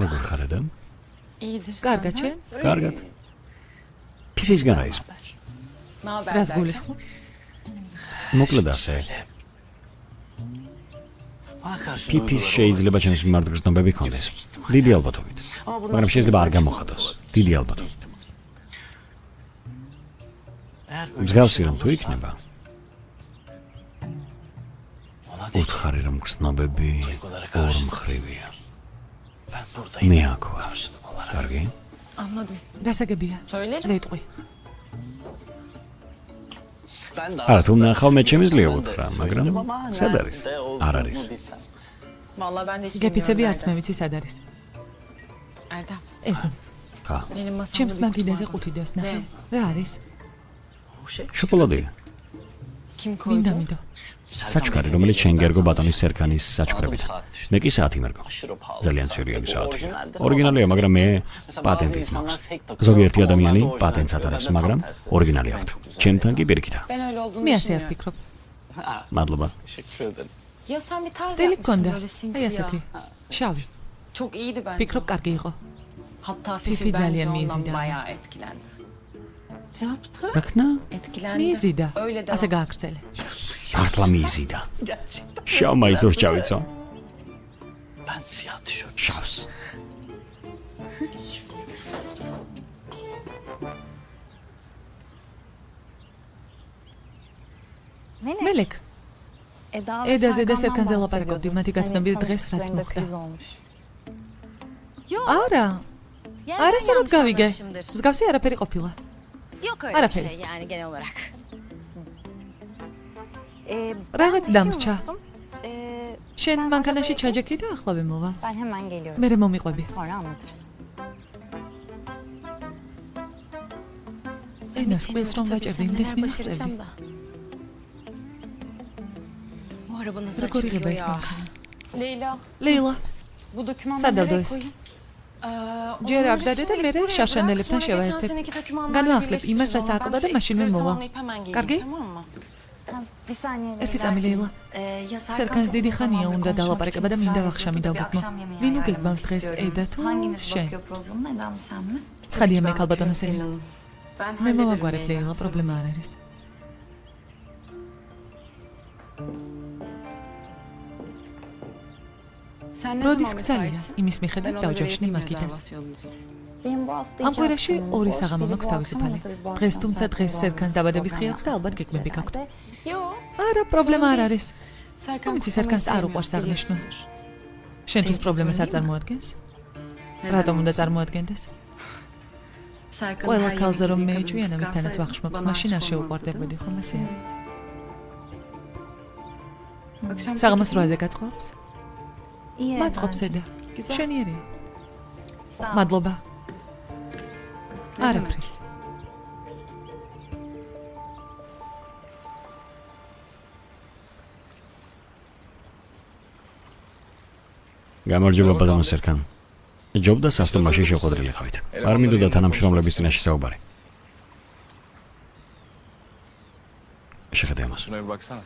როგორ ხარ და? კარგად შენ? კარგად. ფისგან არის. რას გულისხმობ? მოკლედ ასე. ფიფის შეიძლება ჩემს მიმართ გრძნობები ქონდეს. დიდი ალბათობით. მაგრამ შეიძლება არ გამოხატოს. დიდი ალბათობით. მსგავსი რომ თუ იქნება. უთხარი რომ გრძნობები ორმხრივია. მე აქ ვარ. კარგი? გასაგებია. ლეტყვი. არა, თუ ნახავ მე შემიძლია უთხრა, მაგრამ სად არის? არ არის. გეფიცები არც მე ვიცი სად არის. ედო. ხა. ჩემს მაგიდაზე 5 დევს ნახე. რა არის? შოკოლადია. მინდა მიდო. საჩქარი, რომელიც შენ გერგო ბატონის სერქანის საჩქრებიდან. მე კი საათი მერგო. ძალიან ცერიანი საათი. ორიგინალია, მაგრამ მე პატენტიც მაქვს. ზოგიერთი ადამიანი პატენტს ატარებს, მაგრამ ორიგინალი აქვს. ჩემთან კი პირიქითაა. მე ასე არ ვფიქრობ. მადლობა. სტილი გქონდა. აი ასეთი. შავი. ვფიქრობ კარგი იყო. Fifi ძალიან bence miizida. ondan bayağı etkilendi. რაკნა? Etkilendi. მიიზიდა. Öyle de ასე გააგრძელე. მართლა მიიზიდა. შავმა ისევ ჩავიცო. შავს. მელეკ. ედაზე და სერქანზე ლაპარაკობდი მათი გაცნობის დღეს რაც მოხდა. არა. არასწორად გავიგე. მსგავსი არაფერი ყოფილა. Yok öyle Arapeli. bir şey yani genel olarak. რაღაც დამრჩა. შენ მანქანაში ჩაჯექი და ახლა ვიმოვა. Ben hemen geliyorum. მერე მომიყვები. Sonra anlatırsın. ენას ყვილს რომ ვაჭერდი იმდეს მიხვწევდი. Bu araba nasıl როგორ იღება açılıyor ეს ya? მანქანა? Leyla, ლეილა, bu dokümanları Sen de nereye oradayız. koyayım? ჯერ აქ დადე და მერე შარშანელებთან შევაერთებ. განვაახლებ იმას, რაც აკლდა და მაშინ ვიმოვა. კარგი? Bir saniye. ერთი წამი ლეილა. სერქანს დიდი ხანია უნდა დალაპარაკება და მინდა ვახშამი დავგეგმო. ვინ უგეგმავს დღეს, ედა თუ შენ? Problemu Eda mı sen mi? ცხადია მე ქალბატონოსელი. მე მოვაგვარებ ლეილა, პრობლემა არ არის. Sen ne როდის zaman გცალია? müsaitsin? იმის Ben მიხედვით ona göre დავჯოშნი yapayım მაგიდას. rezervasyonunuzu. Benim bu hafta ამ კვირაში ორი საღამო მაქვს თავისუფალი. დღეს თუმცა დღეს სერქანს დაბადების დღე აქვს და ალბათ გეგმები გაქვთ. Yo, არა, პრობლემა არ არის. Serkan ამიცი სერქანს არ უყვარს აღნიშნვა. შენთვის პრობლემას არ წარმოადგენს? რატომ უნდა წარმოადგენდეს? Serkan ყველა her ქალზე რომ yemek მე yıkadığını ეჭვიან ამისთანაც kıskansaydı ვახშმობს, bana მაშინ არ aşık შეუყვარდებოდი, ხომ ასეა? Akşam საღამოს sekizde- 8-ზე გაწყობს? მაწყობს ედა. Güzel. შენიერია. მადლობა. არაფრის. გამარჯობა ბატონო სერქან. ჯობდა სასტუმროში შეხვედრილიყავით. არ მინდოდა თანამშრომლების წინაშე საუბარი. შეხედე ამას. Şuna bir baksana.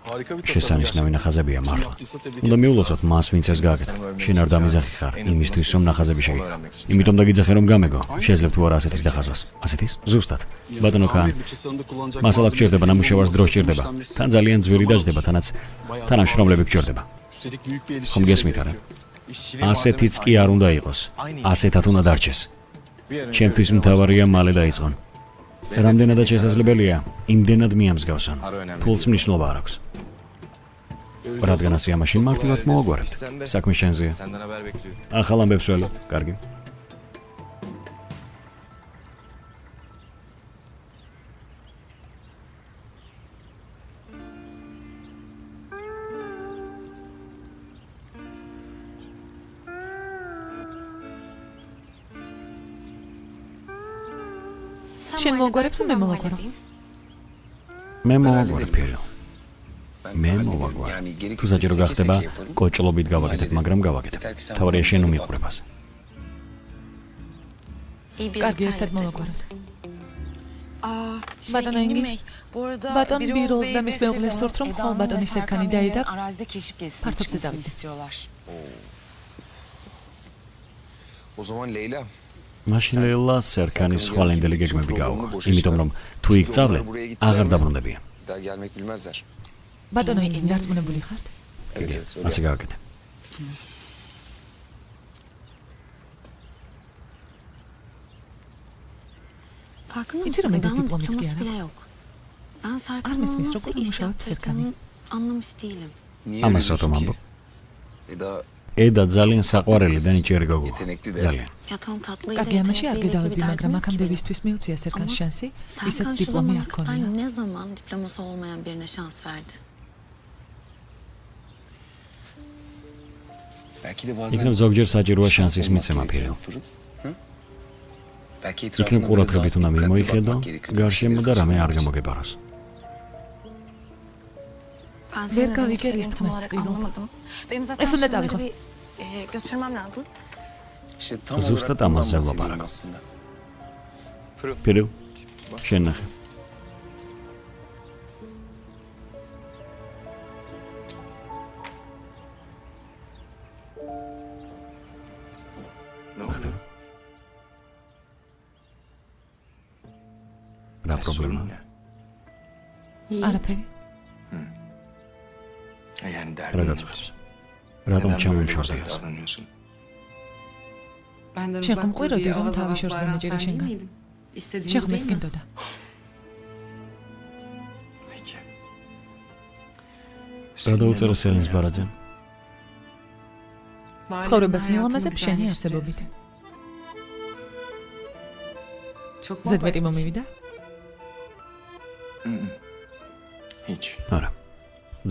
Harika bir tasarım შესანიშნავი ნახაზებია gerçekten. მართლა. Yaptıysa tebrik უნდა ederim. მიულოცოთ მას, ვინც ეს გააკეთა. შენ არ დამიზახი ხარ იმისთვის, რომ ნახაზები შეიკავ. იმიტომ დაგიძახე რომ გამეგო. შეიძლება თუ არა ასეთის დახაზვას. ასეთის? ზუსტად. ბატონო კან. Bütçe sonunda kullanacak მასალა bazı გჭირდება, ნამუშევარს დრო სჭირდება. işlemlisi- თან ძალიან ძვირი დაждდება, თანაც თანამშრომლები გჭირდება. Üstelik büyük bir ხომ erişim გესმით არა? gerekiyor. İşçiliği ასეთიც malzemesi კი არ aynı უნდა olsun. იყოს. Aynı ასეთად უნდა დარჩეს. Bir an önce ჩემთვის üretime მთავარია başlaması მალე gerekiyor. დაიწყონ. რამდენადაც შესაძლებელია, იმდენად მიამსგავსონ. არ önemli ფულს değil. მნიშვნელობა არ აქვს. Öyle რადგან diyorsanız, ასე ამაშინ მარტივად kolay მოვაგვარებთ. gelsin. Sen de- საქმე შენზეა. Senden haber bekliyorum. ახალ ამბებს ველო. კარგი. შენ მოვაგვარებ თუ მე მოვაგვარო? მე მოვაგვარებ პირველ. მე მოვაგვარ. თუ საჭირო გახდება, კოჭლობით გავაკეთებ, მაგრამ გავაკეთებ. თავარია შენ უმიყურებას. კარგი, ერთად მოვაგვაროთ. Batan Engin, Batan bir rozda mis meğule sortrum xal Batan Serkan'ı da edip Arazide keşif gezisine Partop çıkmasını Sezavi. istiyorlar. O zaman Leyla. მაშინ ლეილა სერქანის ხვალენდელი გეგმები გაუღო, იმიტომ რომ თუ იქ წავლენ, აღარ დაბრუნდებიან. Daha gelmek bilmezler. Batan Engin დარწმუნებული ხართ? Evet evet öyle. ასე გავაკეთე. Farkında İçeri mısın? mi Gıdanın diplomat diploması giyer bile misin? yok. Ben Serkan'ın Armes nasıl Misro kurumuş iş alıp Serkan'ı. yaptırdığını anlamış değilim. Niye Ama öyle diyorsun satamam ki? bu. Daha ედა ძალიან საყვარელი და ნიჭიერი გოგოა. yetenekli de. ძალიან. Ya tamam tatlıyla Კარგი ამაში არ yetenekliyle გედავები, ilgili მაგრამ derdim yok აქამდე ki benim. ვისთვის მიუწია Serkan's შანსი, Serkan ვისაც şu დიპლომი zamana არ kadar ქონია. ne zaman diploması olmayan birine şans verdi? Belki de bazen იქნებ ზოგჯერ საჭიროა შანსის მიცემა ფირელ. Belki იქნებ etrafında ყურადღებით უნდა dikkatli მიმოიხედო, bakmak gerekiyor. გარშემო და რამე არ გამოგებაროს. Ben Ver senin ne kahve demek gel, istediğini tam istemez olarak değil o. anlamadım. Benim zaten Esun ne şunları tabii bir götürmem lazım. İşte tam Zustat olarak bundan amazza bahsediyordum vaparak. aslında. ფირელ, შენ ნახე. Ne oldu? რა Ne პრობლემა? sorun ne? არაფერი. Yani რა derdin გაწუხებს? რატომ Neden böyle uzak ჩამომშორდიოს? davranıyorsun? Benden Şey, uzak dur konquero diye diyorum, avaz tabii avaz şurada bağıran meceli sen şengen. değil miydin? İstediğin bu შეხმეს değil mi? გინდოდა. Peki. რა დაუწერა სელინს ბარაძემ? ცხოვრებას Hayatını მილამაზებ შენი არსებობით. güzelleştiriyorsun. Çok mu ზედმეტი abartıyorsun? მომივიდა? Hiç. არა.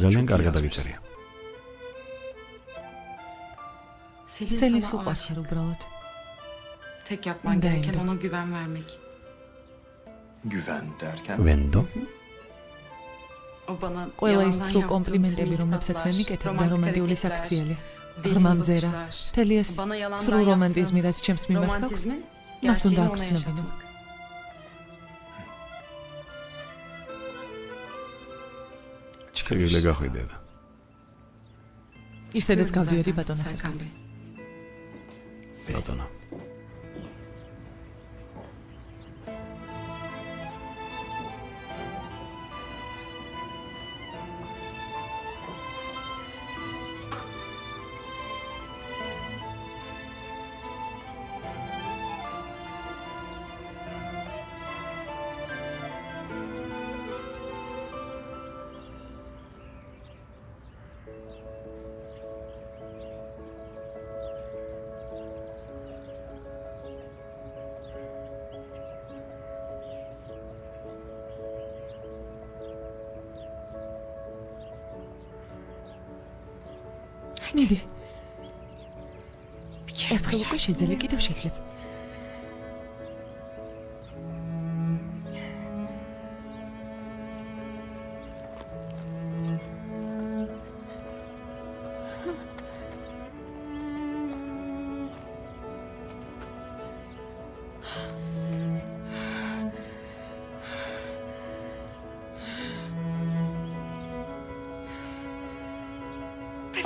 ძალიან კარგად დაგიწერია. Selin სელინს sana უყვარს aşık. არ უბრალოდ. Tek yapman Değil gereken de. ona güven vermek. Güven derken. ვენდო? O bana ყველა ის yalandan წყო yaptığı კომპლიმენტები, tweet რომლებსაც მე atlar, მიკეთებ და romantik რომანტიული hareketler, საქციელი. deli ღრმა მზერა, bakışlar. მთელი ეს Bana yalandan სრულ yaptığın რომანტიზმი, რაც ჩემს მიმართ გაქვს, romantizmin მას უნდა gerçeğini ona აღგრძნობინო. yaşatmak. შეგიძლია გახვიდე და. ისედაც Çıkıyorum გავდიოდი zaten, ბატონო Serkan Serkan. Bey. ბატონო. მიდი. ერთხელ უკვე შეძელი კიდევ შეძლებ.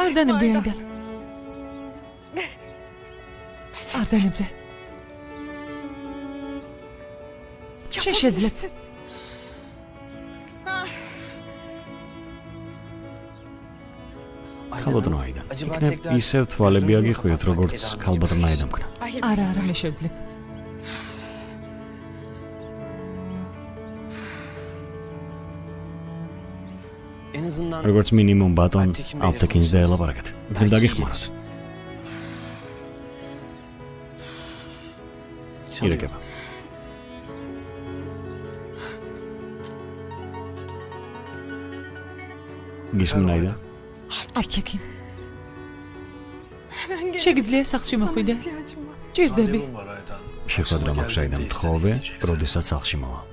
არ დანებდე აიდა. არ დანებდე. შენ შეძლებ. ხალბატონო აიდან. იქნებ ისევ თვალები აგიხვიოთ, როგორც ხალბატონო აიდამქნა. არა, არა, მე შევძლებ. En azından როგორც მინიმუმ ბატონ ალტეკინს დაელაპარაკეთ. იქნებ დაგიხმაროთ. ირეკება. გისმენ აიდა? აპტეკინ. შეგიძლია სახლში მოხვიდე? ჭირდები. randevum var Aydan. შეხვედრა მაქვს აიდან თხოვე, როდესაც სახლში მოვალ.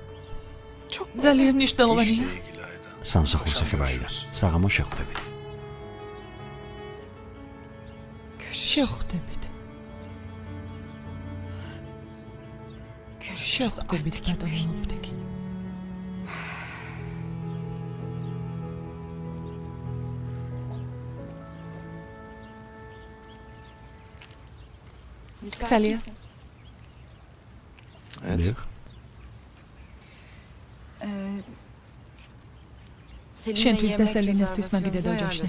ძალიან მნიშვნელოვანია. İşle ilgili Aydan. სამსახურს ეხება აიდა. საღამოს შეხვდები. შევხვდებით. შევხვდებით ბატონო აპტეკინ. ძალიან. Evet. დიახ. შენთვის და სელინასთვის მაგიდა დავჯავშნე.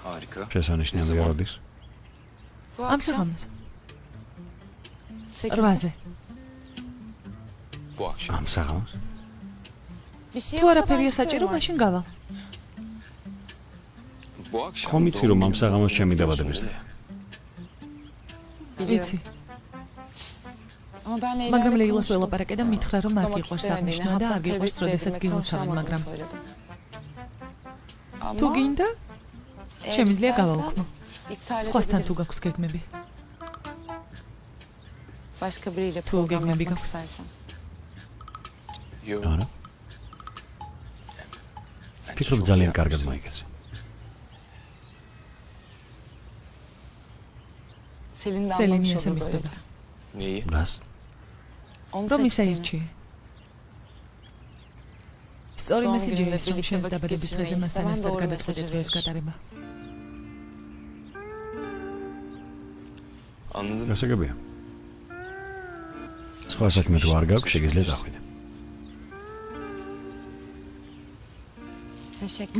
Harika. შესანიშნავია როდის? ამ საღამოს. 8-ზე. Bu akşam. ამ საღამოს? თუ არაფერია საჭირო, მაშინ გავალ. Bu akşam. ხომ იცი რომ ამ საღამოს ჩემი დაბადების დღეა? ვიცი. მაგრამ ლეილას ველაპარაკე და მითხრა რომ არ გიყვარს აღნიშნა და არ გიყვარს როდესაც გილოცავენ, მაგრამ თუ გინდა, შემიძლია გავაუქმო. სხვასთან თუ გაქვს გეგმები. თუ გეგმები გაქვს. Yo. არა. ფიქრობ ძალიან კარგად მოიგეცე. სელინი ესე მიხვდება. Neyi? რას? რომ ისაირჩიე. სწორი მესიჯია ის, რომ შენს დაბადების დღეზე მასთან ერთად გადაწყვეტე დღეს გატარება. Anladım. გასაგებია. სხვა საქმე თუ არ გაქვს, შეგიძლია წახვიდე.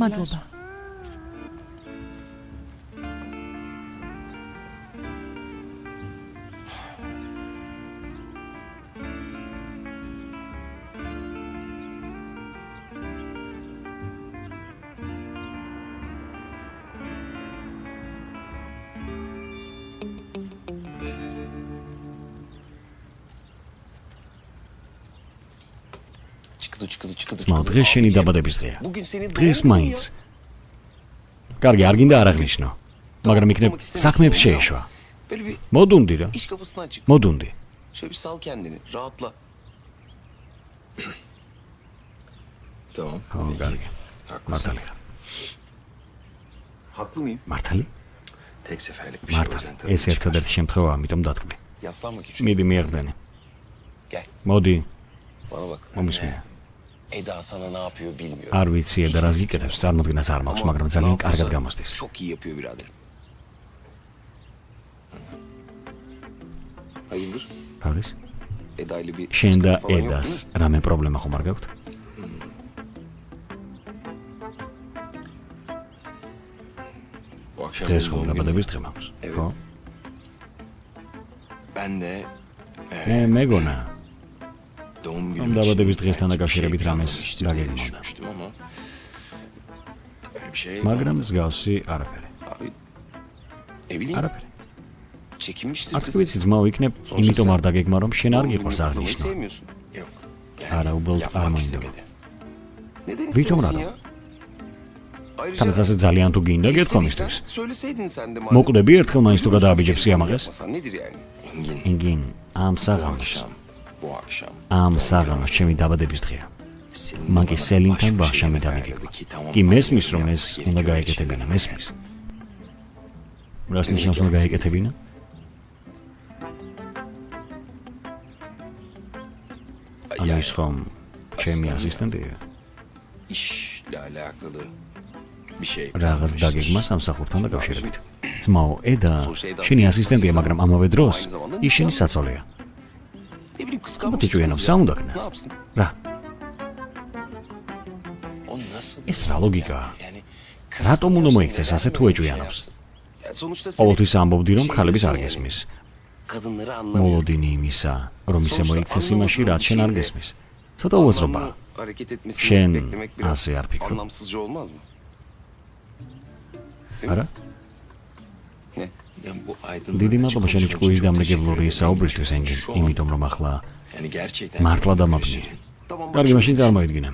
მადლობა. Çıkıdı. ძმაო, დღეს შენი დაბადების დღეა. Bugün senin დღეს მაინც. კარგი, არ გინდა არ აღნიშნო. მაგრამ იქნებ საქმეებს შეეშვა. Böyle bir მოდუნდი რა. iş kapısından çık. მოდუნდი. Şöyle bir sal kendini. Rahatla. Tamam. ხო, კარგი. Haklısın. მართალი ხარ. Haklı mıyım? მართალი? Tek seferlik bir şey მართალი. olacaksın ეს tabii. ერთადერთი შემთხვევაა, ამიტომ დათქმი. Yaslan bakayım. მიდი მიეღდენი. Gel. მოდი, Bana bak. მომისმინე. Eda sana ne yapıyor bilmiyorum. არ ვიცი და რას გიკეთებს, წარმოდგენას არ მაქვს, მაგრამ ძალიან კარგად გამოსდის. Çok iyi yapıyor biraderim. Hayırdır? რა არის? Eda ile bir შენ და sıkıntı falan yok ედას değil mi? რამე პრობლემა ხომ არ გაქვთ? Bu akşam დღეს benim ხომ doğum günüm. დაბადების დღე მაქვს? Evet. ხო? Ben de მე მეგონა, doğum რომ günüm დაბადების için დღესთან belki bir დაკავშირებით şey რამეს planlamıştım diye დაგეგმავდა. düşünmüştüm ama öyle bir şey მაგრამ მსგავსი არაფერი. abi ne bileyim არაფერი. çekinmiştir არც kız. კი ვიცი ძმაო, იქნებ იმიტომ არ დაგეგმა, რომ შენ არ Doğum გიყვარს gününü kutlamayı აღნიშნო. sevmiyorsun. Yok. არა, უბრალოდ არ Yapmak მინდა. istemedi. Neden Bütün istemesin adam. ya? Ayrıca თანაც ასე ძალიან თუ გინდა გეთქვა istediysen მისთვის. söyleseydin sen de madem. მოკვდები ერთხელ მაინც თუ გადააბიჯებს სიამაყეს? Yapmasan nedir yani? Engin. ინგინ, ამ Bu საღამოს, akşam. Bu akşam. ამ საღამოს ჩემი დაბადების დღეა. Seninle მან კი bana სელინთან başka ბაღშამი şeyler დამიგეგმა. ayarladı ki, tamam, კი მესმის რომ ayarlamak ეს gerekiyor უნდა öyle გაეკეთებინა, şeyler. მესმის. რას ნიშნავს უნდა გაეკეთებინა? ანუ Yani ის ხომ ჩემი Aslan ასისტენტია? işle alakalı bir şey. რაღაც დაგეგმა სამსახურთან დაკავშირებით. ძმაო, ედა შენი ასისტენტია, მაგრამ ამავე დროს ის შენი საწოლია. Ne bileyim kıskanmış. Ama tecrübenem, sen onu da Ne kınar. yapsın? რა? O nasıl? ეს რა ლოგიკაა? Yani რატომ უნდა მოიქცეს ასე თუ ეჭვიანობს? Yani sonuçta senin ყოველთვის ამბობდი რომ ქალების არ გესმის. kadınları anlamıyor. მოლოდინი იმისა, რომ ისე მოიქცეს იმაში, რაც შენ არ გესმის. ცოტა უაზრობაა. Anlamlı hareket etmesini Şen beklemek biraz ase ar fikrim. anlamsızca olmaz mı? არა? Ne? Yani bu aydınlatıcı დიდი მადლობა შენი konuşma ჭკუის için çok დამრიგებლური teşekkür საუბრისთვის, ederim. ენგინ, Şu an- იმიტომ რომ ახლა Yani gerçekten მართლა çok დამაბნიე. üzüldüm. Tamam, bak კარგი, şunu მაშინ düşün. წარმოიდგინე.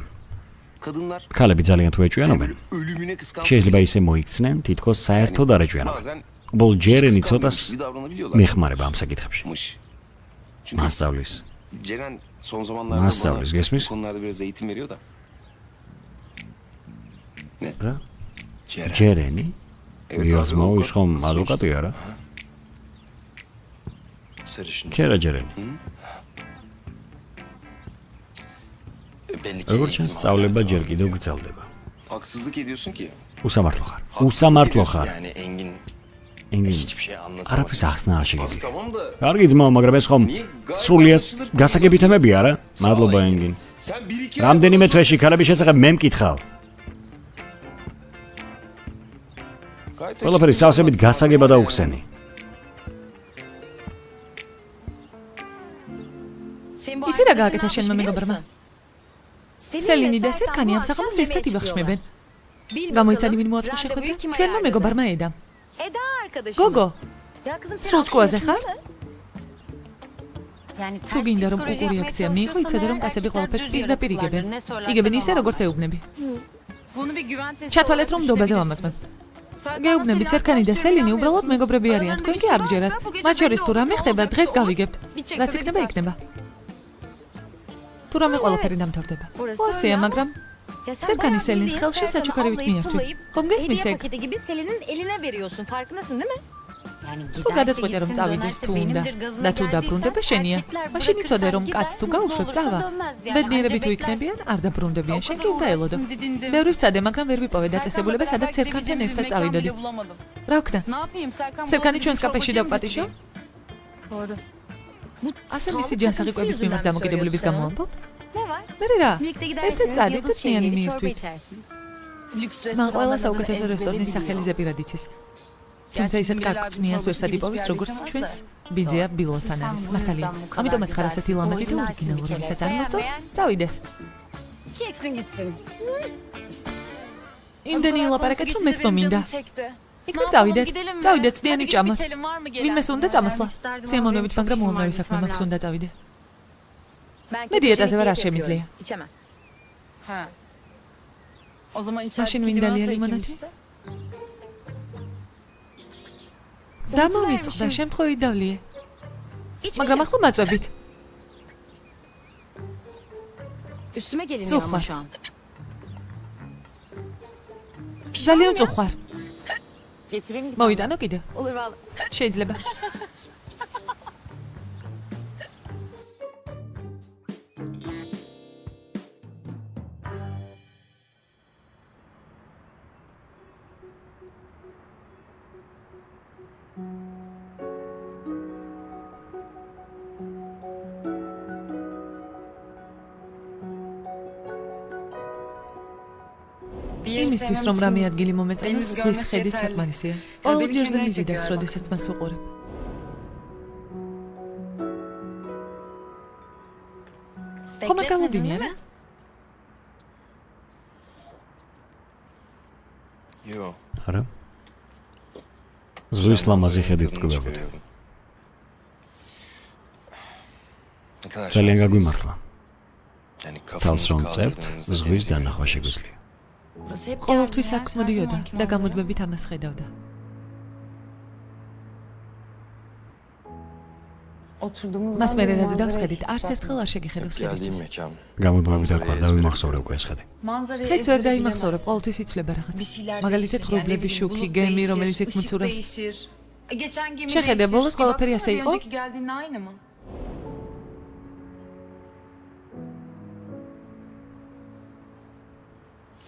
Kadınlar ქალები ძალიან თუ ეჭვიანობენ, ölümüne kıskansın. შეიძლება ისე მოიქცნენ, თითქოს საერთოდ არ ეჭვიანობენ. Bazen უბრალოდ ჯერენი kıskanmıyormuş ცოტას gibi davranabiliyorlar. მეხმარება ამ საკითხებში. Mış. Çünkü მასწავლის. Ceren son zamanlarda Masavlis, bana geçmiş. bu konularda biraz eğitim veriyor da. Ne? რა? Ceren. ჯერენი? Evet, რიოზმაო, abi, ის ხომ sonuçta ადვოკატია რა? sarışın. ქერა ჯერენი. Belli ki როგორც eğitim ჩანს, სწავლება hala ჯერ devam კიდევ ediyor. გრძელდება. Haksızlık ediyorsun ki. უსამართლო ხარ. Haksızlık უსამართლო ediyorsun ხარ. Yani Engin ენგინ Hiçbir şey anlatamam. არაფერს ახსნა არ შეგიძლია. Tamam da კარგი ძმაო, მაგრამ ეს ხომ სრულიად გასაგები თემები არა? მადლობა ენგინ. sen bir iki რამდენიმე თვეში ქალების შესახებ მე მკითხავ. ყველაფერი სავსებით გასაგება და უხსენი. იცი რა გააკეთა შენმა მეგობრმა? სელინი და სერკანი ამ საღამოს ერთად იბახშმებენ. გამოიცანი ვინ მოაწყო შეხვედრა? ჩვენმა მეგობარმა ედამ. გოგო, სულ ჭკუაზე ხარ? თუ გინდა რომ უყური რეაქცია მიიღო, იცოდე რომ კაცები ყველაფერს პირდაპირ იგებენ. იგებენ ისე როგორც ეუბნები. ჩათვალეთ რომ ნდობაზე ვამაყებ. გეუბნებით სერკანი და სელინი უბრალოდ მეგობრები არიან, თქვენ კი არ გჯერათ. მათ შორის თუ რამე ხდება, დღეს გავიგებთ. რაც იქნება, იქნება. თუ რამე ყველაფერი დამთავრდება. ასეა, მაგრამ სერკანი სელინს ხელში საჩუქარივით მიართვით. ხომ გესმის ეგ? თუ გადაწყვეტე რომ წავიდეს თუ უნდა და თუ დაბრუნდება შენია. მაშინ იცოდე რომ კაც თუ გაუშვებ წავა. ბედნიერები თუ იქნებიან, არ დაბრუნდებიან, შენ კი უნდა ელოდო. ბევრი ვცადე, მაგრამ ვერ ვიპოვე დაწესებულება, სადაც სერკანთან ერთად წავიდოდი. რა ვქნა? სერკანი ჩვენს კაფეში დავპატიშო? ასე მისი ჯანსაღი მიმართ დამოკიდებულების გამო ამბობ? მერე რა? ერთად წადით და წნიანი მიირთვით. მან ყველა საუკეთესო რესტორნის სახელი ზეპირად იცის. თუმცა ისეთ კარგ წნიანს ვერსად იპოვის, როგორც ჩვენს ბიძია ბილოთან არის. მართალია. ამიტომაც ხარ ასეთი ლამაზი და ორიგინალური, ვისაც არ მოსწონს, წავიდეს. იმდენი ილაპარაკეთ, რომ მეც მომინდა. იქნებ წავიდეთ. წავიდეთ წნიანი ჭამოთ. ვინმეს უნდა წამოსვლა? სიამოვნებით, მაგრამ უამრავი საქმე მაქვს, უნდა წავიდე. მე დიეტაზე ვარ, არ შემიძლია. მაშინ ვინ დალია ლიმონადი? დამოვიწყდა, შემთხვევით დავლიე. მაგრამ ახლა მაწვევით. Zuhvar. ძალიან წუხვარ. მოვიდანო კიდე? შეიძლება. იმისთვის რომ რამე ადგილი მომეწონოს, ზღვის ხედით საკმარისია. ყოველ ჯერზე მიზიდავს, როდესაც მას უყურებ. ხომ აკალოდინი არა? Yo. არა. ზღვის ლამაზი ხედით ვტკბებოდი. ძალიან გაგვიმართლა. თავს რომ წერთ, ზღვის დანახვა შეგვიძლია. ყოველთვის აქ მოდიოდა და გამუდმებით ამას ხედავდა. მას მერე რაც დავსხედით, არც ერთხელ არ შეგიხედავს ხედისთვის. გამუდმებით აქ ვარ და ვიმახსოვრე უკვე ეს ხედი. ხეც ვერ დაიმახსოვრებ, ყოველთვის იცვლება რაღაცა. მაგალითად ღრუბლების შუქი, გემი, რომელიც იქ მცურავს. შეხედე, ბოლოს ყველაფერი ასე იყო?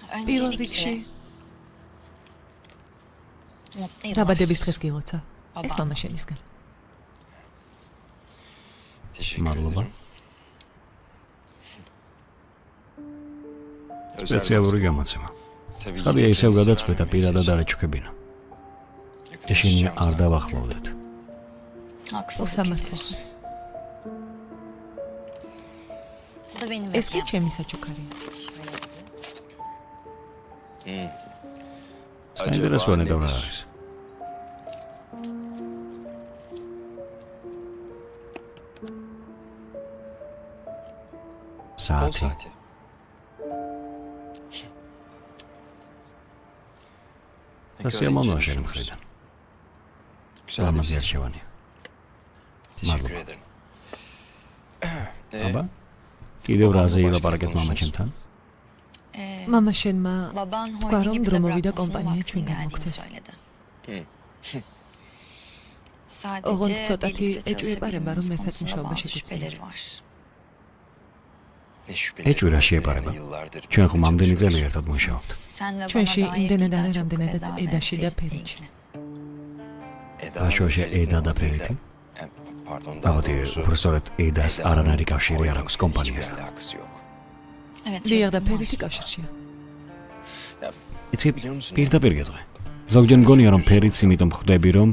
პირველ რიგში დაბადების დღეს გილოცა. ეს მამა შენისგან. მადლობა. სპეციალური გამოცემა. ცხადია ისევ გადაწყვეტა პირადად არ ეჩუქებინა. ეშინია არ დავახლოვდეთ. უსამართლო. ეს კი ჩემი საჩუქარია. საინტერესო ნედავრა არის. საათი. სიამოვნოა შენ მხრიდან. ლამაზი არჩევანია. მადლობა. აბა, კიდევ რაზე ილაპარაკეთ მამა ჩემთან? მამა შენმა თქვა რომ დრო მოვიდა კომპანია ჩვენგან მოგცეს. ოღონდ ცოტათი ეჭვიებარება რომ ერთად მუშაობაში გვიწევთ. ეჭვი რა შეეპარება? ჩვენ ხომ ამდენი წელი ერთად მუშაობთ. ჩვენში იმდენად არა, რამდენადაც ედაში და ფერიჩი. ბავშვი ედა და ფერიტი. Აბა, უფრო სწორედ ედას არანაირი კავშირი არ აქვს კომპანიასთან. დიახ და ფერიტი კავშირშია. იცი, პირდაპირ გეტყვი. ზოგჯერ მგონია რომ ფერიც იმიტომ ხვდები რომ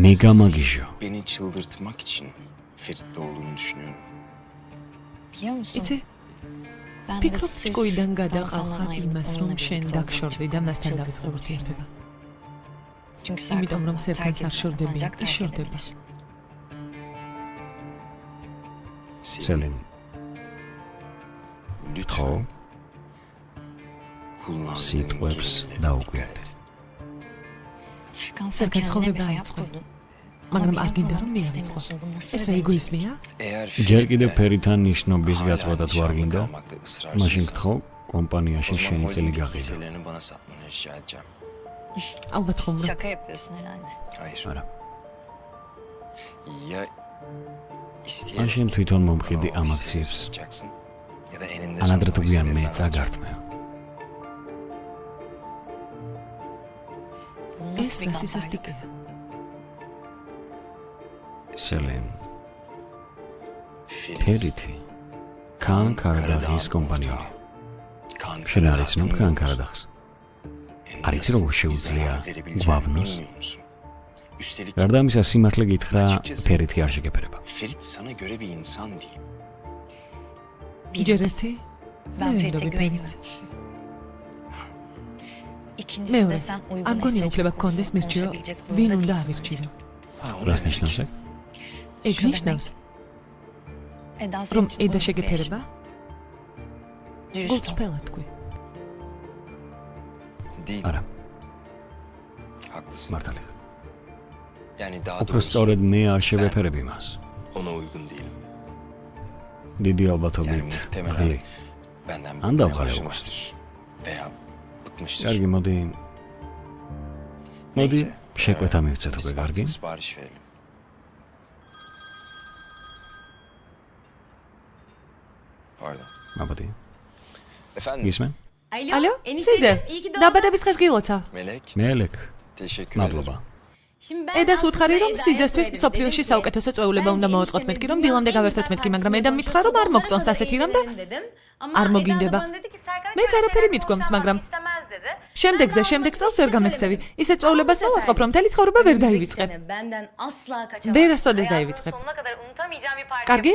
მე გამაგიჟო. Beni çıldırtmak için Ferit'te olduğunu düşünüyorum. იცი? ფიქრობ ჭკუიდან გადაყავხარ იმას რომ შენ დაგშორდი და მასთან დავიწყე ურთიერთობა. იმიტომ რომ სერქანს არ შორდები, ის შორდება. Selin. Lütfen. Kullandığın სიტყვებს დაუკვირდე. სერქან ცხოვრება აიწყო. მაგრამ არ გინდა რომ მიაღწვა. ეს რა ეგოიზმია? Eğer ჯერ კიდევ ფერითან ნიშნობის გაწყვეტა თუ არ გინდა, მაშინ გთხოვ კომპანიაში შენი წელი გაღიზო. meselelerini bana satmanı rica edeceğim. ალბათ ხომ რა. Şaka yapıyorsun herhalde. Hayır. არა. Ya isteyerek მაშინ თვითონ მომხედი ამ აქციებს. satacaksın ya da eninde ანადრე თუ sonunda გვიან მე hissetmen წაგართმევ. ეს რა სისასტიკეა. Selin. Ferit. ფერიტი. კან კარდაღის კომპანიონი. Kan შენ არ იცნობ კან კარდაღს? არ იცი როგორ შეუძლია გვავნოს? Üstelik გარდა ამისა სიმართლე გითხრა, ფერიტი არ შეგეფერება. Ferit sana göre bir insan değil. ჯერ ერთი Ben მე Ferit'e ვენდობი güveniyorum. ფერიტს. İkincisi მეორე, de sen uygun არ გონია esnacı უფლება გქონდეს მირჩიო, konuşabilecek ვინ burada უნდა birisi ავირჩიო. Ha, o ne რას demek? ნიშნავს ეგ? ეგ ნიშნავს, Eda რომ senin için ედა uygun bir შეგეფერება, eş. Dürüst ol. გულწრფელად თქვი. Değil. არა, Haklısın. მართალი. Yani daha უფრო doğrusu სწორედ მე არ შევეფერები მას. ona uygun değilim. დიდი Yani ალბათობით muhtemelen ღლი. benden Anda bıkmaya var ya. başlamıştır. Veya bıkmıştır. კარგი, მოდი Neyse, შეკვეთა მივცეთ უკვე, biz კარგი? artık sipariş verelim. Pardon. მაბოდი. Efendim გისმენ? ალო, სიძე, დაბადების დღეს გილოცა. Melek. მელეკ, Teşekkür მადლობა. ედას უთხარი რომ სიძესთვის მსოფლიოში საუკეთესო წვეულება უნდა მოაწყოთ მეთქი რომ დილამდე გავერთოთ მეთქი, მაგრამ ედამ მითხრა რომ არ მოგწონს ასეთი რამ და არ მოგინდება. მეც არაფერი მithქვამს, მაგრამ შემდეგ წელს ვერ გამექცევი. ისე წვეულებას მოვაწყობ რომ მთელი ცხოვრება ვერ დაივიწყებ. ვერასოდეს დაივიწყებ. კარგი?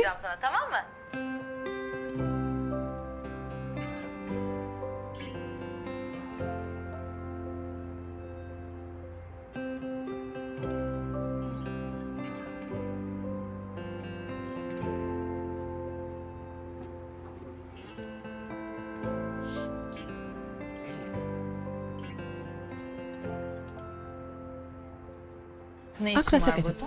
Ne Ak işin var rasakete. burada?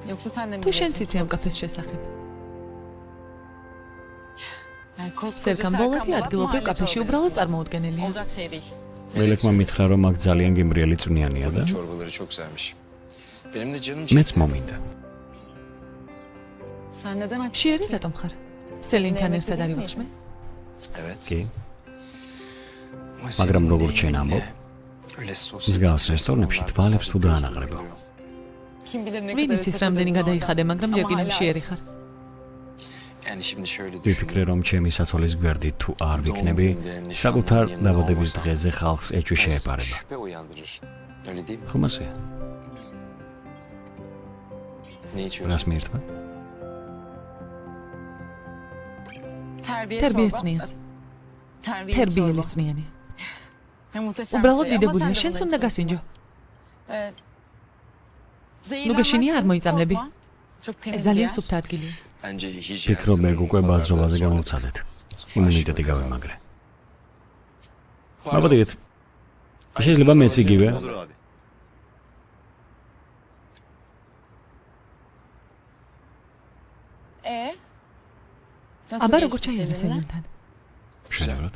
Yoksa sen de mi თუ შენ biliyorsun? ციცი ამ კაფეს შესახებ. Yani koskoca სერგან ბოლოდი Serkan ადგილობრივ Balat კაფეში mahalle უბრალოდ çorbası. წარმოუდგენელია. Olacak şey değil. მელეკმა მითხრა რომ აქ ძალიან გემრიელი წვნიანია და Bunun çorbaları çok güzelmiş. Benim de canım მეც çekti. მომინდა. Sen neden açsın შიერი ki? რატომ ხარ? სელინთან ერთად არის ვახშმე? Evet. კი, Ama მაგრამ senin როგორც შენ deyimine ამბობ, öyle sosyetik მსგავს რესტორნებში insanlar თვალებს თუ sadece göz დაანაღრებო. dolduruyor. Kim bilir ne ვინ kadar იცის esnaf რამდენი ödedin გადაიხადე, orada. მაგრამ ჯერ Ama კიდევ hala შიერი arasın. ხარ. Yani şimdi şöyle düşün. ვიფიქრე რომ ჩემი საცოლის გვერდით თუ არ ვიქნები, საკუთარ დაბადების დღეზე ხალხს ეჭვი Biraz შეეპარება. şüphe uyandırır. Öyle değil mi? ხომ ასე? Ne içiyorsun? რას მიირთმე? Terbiye თერბიეს çorba. წვნიანს. Terbiye თერბიელი çorba. წვნიანი. Ya, muhteşem bir უბრალოდ şey ama დიდებულია, sen de შენც bundan უნდა içersin. გასინჯო. Evet. ნუ გეშინია, არ მოიწამლები. korkma. Çok ეს temiz bir ძალიან yer. სუფთა ადგილია. Bence hijyen ფიქრობ ეგ უკვე sınırını ბაზრობაზე pazardan გამოვცადეთ. sonra იმუნიტეტი başka გავემაგრე. Pardon. მაბოდით. შეიძლება მეც იგივე? Olur abi. Nasıl აბა geçti როგორ ჩაიარა seninle? სელინთან? შენებრად?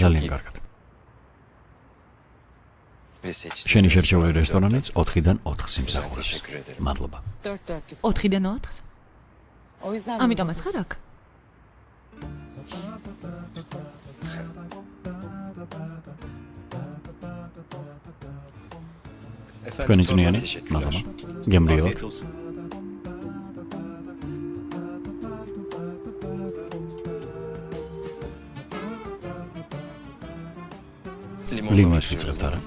ძალიან კარგად. Ve seçtiğin შენი შერჩეული restoran რესტორანიც 4-დან 4 Güzel, სიმსახურებს. teşekkür ederim. მადლობა. Dört dörtlük. 4-დან 4-ს? O yüzden ამიტომაც ხარ აქ? თქვენი წვნიანი, მადლობა. გემრიელთ. ლიმონს ვიწყებთ არა?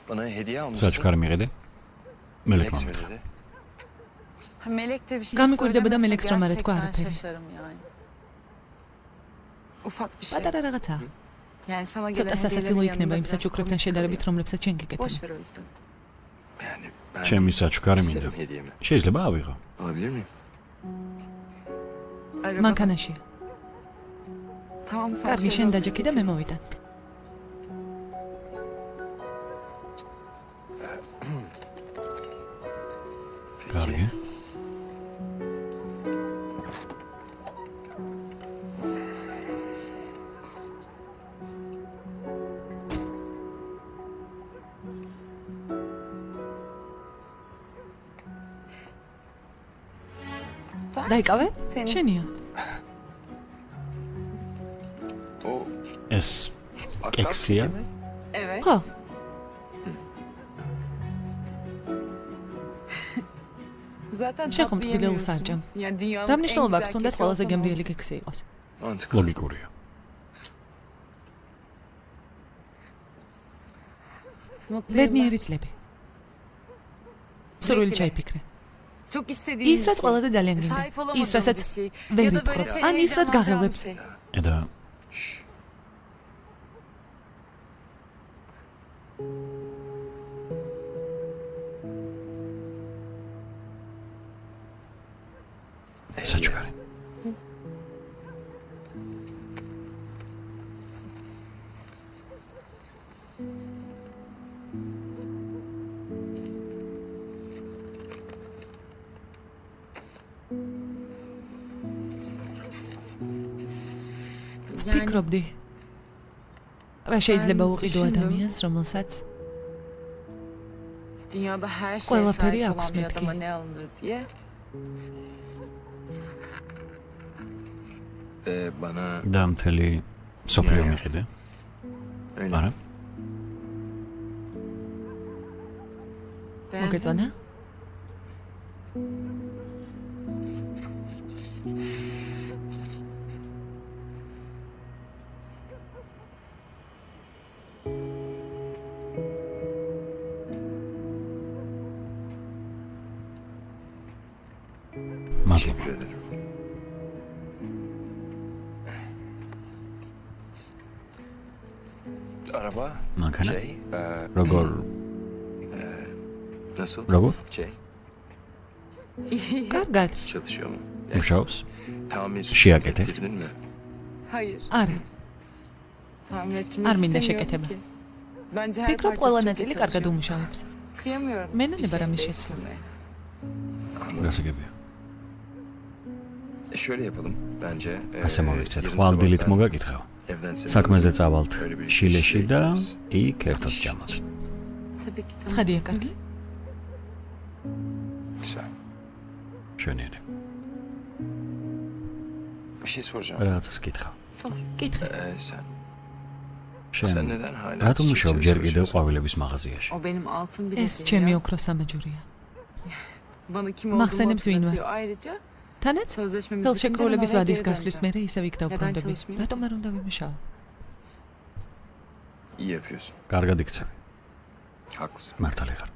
Bana hediye almışsın. საჩქარი მიყიდე? მელეკმა მითხრა. Melek de bir şey გამიკვირდება და söylemese მintz რომ არ ეთქვა gerçekten არაფერი. şaşarım yani. Ufak bir şey. პატარა რაღაცაა. Yani sana ცოტა gelen სასაცილო hediyelerin იქნება yanında იმ biraz საჩუქრებთან შედარებით, რომლებსაც შენ გიკეთებ. Boş ver o yüzden. Yani ben ჩემი საჩქარი მინდა. isterim hediyemi. შეიძლება ავიღო? Alabilir miyim? Araba. მანქანაშია. Tamam sen კარგი, şöyle შენ otur. დაჯექი და მე მოვიდან. კარგი. დაიკავე? Senin. შენია. O ეს akrab კექსია? peki mi? Evet. ხო, Zaten შენ ხომ tatlı ტკბილეულს yemiyorsun. არ ჭამ. Yani dünyanın რა en მნიშვნელობა güzel აქვს, თუნდაც keki ყველაზე olsa ne გემრიელი olacak? კექსი იყოს. Mantıklı. ლოგიკურია. Mutlu yıllar. ბედნიერი წლები. სურვილი ჩაიფიქრე. Çok istediğim ის რაც ყველაზე ძალიან გინდა. Sahip ის olamadığım რასაც bir şey. ვერ Ya da böyle იფხრო. seni ან ის რაც heyecanlandıran გაღელვებს. bir şey. ედა საჩქარი. ვფიქრობდი. რა შეიძლება უყიდო ადამიანს, რომელსაც Dünyada her şeye ყველაფერი sahip აქვს olan bir მეთქი. adama ne alınır diye. Bana და მთელი სოფლიო მიყიდე? öyle. არა? Ben მოგეწონა? მადლობა. Teşekkür ederim. Araba, მანქანა? şey, როგორ nasıl? როგორ Şey, კარგად. çalışıyor mu? მუშაობს? Tamir Şiakete. ettirdin mi? Hayır. არა. Tahmin ettirmek Ar minda istemiyorum şeketeme. ki. Bence her ვფიქრობ, parçası ყველა çok iyi ნაწილი კარგად çalışıyor. უმუშავებს. Kıyamıyorum. მენანება bir şey რამე შეცვლა. değiştirmeye. გასაგებია. Şöyle yapalım bence. ასე მოვიქცეთ. yarın ხვალ sabah დილით ben მოგაკითხავ. evden seni საქმეზე alıp წავალთ öyle bir შილეში şey და yaparız. იქ ერთად ჯამოთ. Tabii ki tamam. ცხადია, კარგი. Güzel. შვენიერი. Bir şey soracağım. რაღაცას გითხავ. სულ კითხე. Sen შენ neden hala რატომ მუშაობ çiçekçilik ჯერ კიდევ çalışıyorsun? ყვავილების მაღაზიაში? O benim altın ეს bileziğim ჩემი ya. ოქრო სამაჯურია. Bana kim Mahzenimiz olduğumu win var. hatırlatıyor. Ayrıca თანაც sözleşmemiz bitince ben ხელშეკრულების oraya ვადის geri გასვლის döneceğim. მერე ისევ იქ დავბრუნდები. çalışmıyorum? რატომ არ უნდა ვიმუშაო? İyi yapıyorsun. კარგად იქცევი. Haklısın. მართალი ხარ.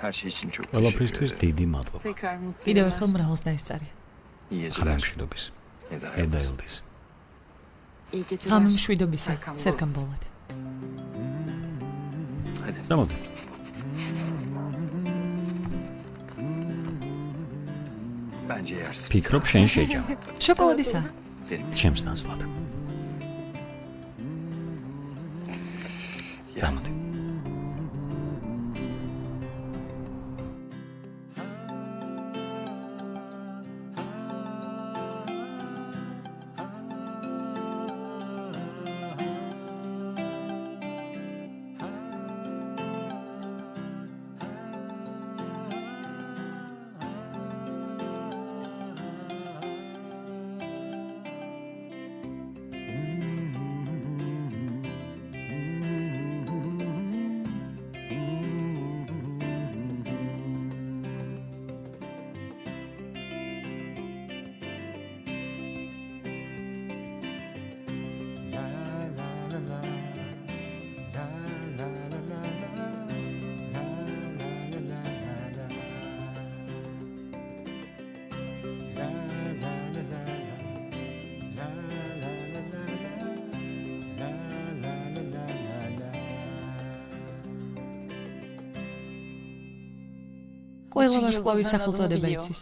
Her şey için çok teşekkür ყველაფრისთვის ederim. დიდი მადლობა. Tekrar mutlu კიდევ yıllar. ერთხელ მრავლს დაისწარი. İyi ხარ geceler. მშვიდობის. Eda ედა Yıldız. ილდის. İyi geceler. ღამე მშვიდობისა, Serkan სერკან ბოლად. Hadi. გამოდი. Bence yersin. ფიქრობ შენ შეჯამო. შოკოლადისა? Benim için. ჩემს ნაცვლად. გამოდი. ყველა ვარსკვლავის სახელწოდება იცის.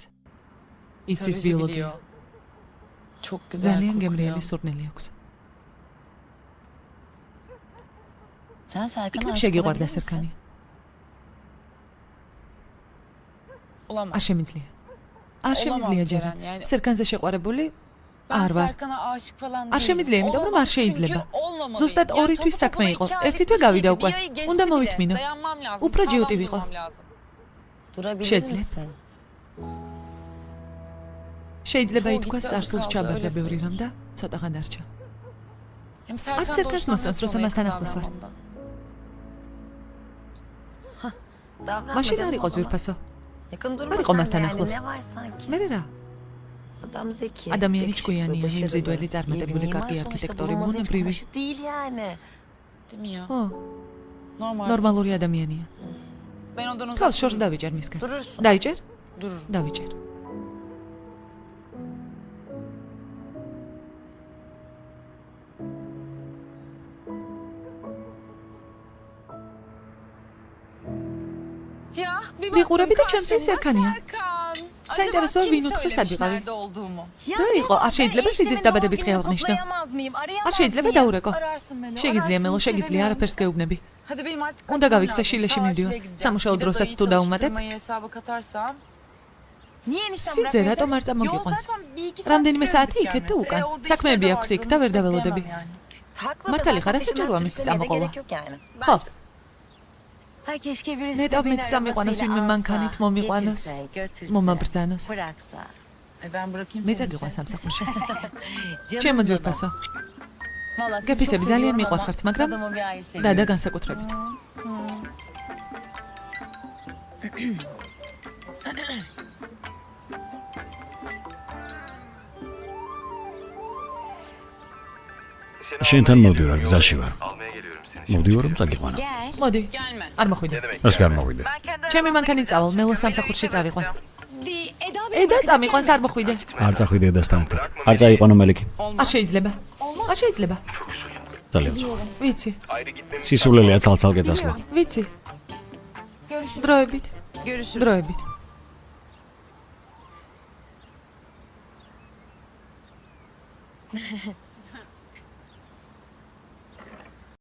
იცის ბიოლოგია. ძალიან გემრიელი სურნელი აქვს. იქნებ შეგიყვარდა სერქანი. არ შემიძლია. არ შემიძლია ჯერ. სერქანზე შეყვარებული არ ვარ. არ შემიძლია, იმიტომ რომ არ შეიძლება. ზუსტად 2 თვის საქმე იყო. 1 თვე გავიდა უკვე. უნდა მოვითმინო. უფრო ჯიუტი ვიყო. შეძლებ. შეიძლება ითქვას წარსულს ჩაბარდა ბევრი რამ და ცოტაღა დარჩა. არც სერქანს მოსწონს, როცა მასთან ახლოს ვარ. მაშინ არ იყო ძვირფასო. არ იყო მასთან ახლოს. მე რა? ადამიანი ჭკვიანია, იმზიდველი, წარმატებული, კარგი არქიტექტორი, ბუნებრივი. ო, ნორმალური ადამიანია. ხავს შორს დავიჭერ მისგან. დაიჭერ? დავიჭერ. ვიყურები და ჩემს სერქანია. საინტერესოა ვინ უთხრის ადიყავი. რა იყო? არ შეიძლება სიძის დაბადების დღე აღნიშნო. არ შეიძლება დაურეკო. შეგიძლია მელო, შეგიძლია არაფერს გეუბნები. უნდა გავიქცე შილეში მივდივარ. სამუშაო დროსაც თუ დაუმატებთ. სიძე რატომ არ წამოგიყვანს? რამდენიმე საათი იქეთ და უკან. საქმეები აქვს იქ და ვერ დაველოდები. მართალი ხარ, ასე ჭიროა მისი წამოყოლა. ხო. ნეტავ მეც წამიყვანოს ვინმე მანქანით მომიყვანოს, მომაბრძანოს. მე წაგიყვან სამსახურში. ჩემო ძვირფასო. გეფიცები ძალიან მიყვარხართ, მაგრამ დადა განსაკუთრებით. შენთან მოვდივარ, გზაში ვარ. მოვდივარ, რომ წაგიყვანა. მოდი. არ მოხვიდე. რას გამოვიდე? ჩემი მანქანით წავალ, მელო სამსახურში წავიყვან. ედა წამიყვანს არ მოხვიდე. არ წახვიდე ედასთან ერთად. არ წაიყვანო მელიქი. არ შეიძლება. არ შეიძლება. ძალიან ძვირ. ვიცი. სისულელეა ცალ-ცალკე წასვლა. ვიცი. დროებით. დროებით.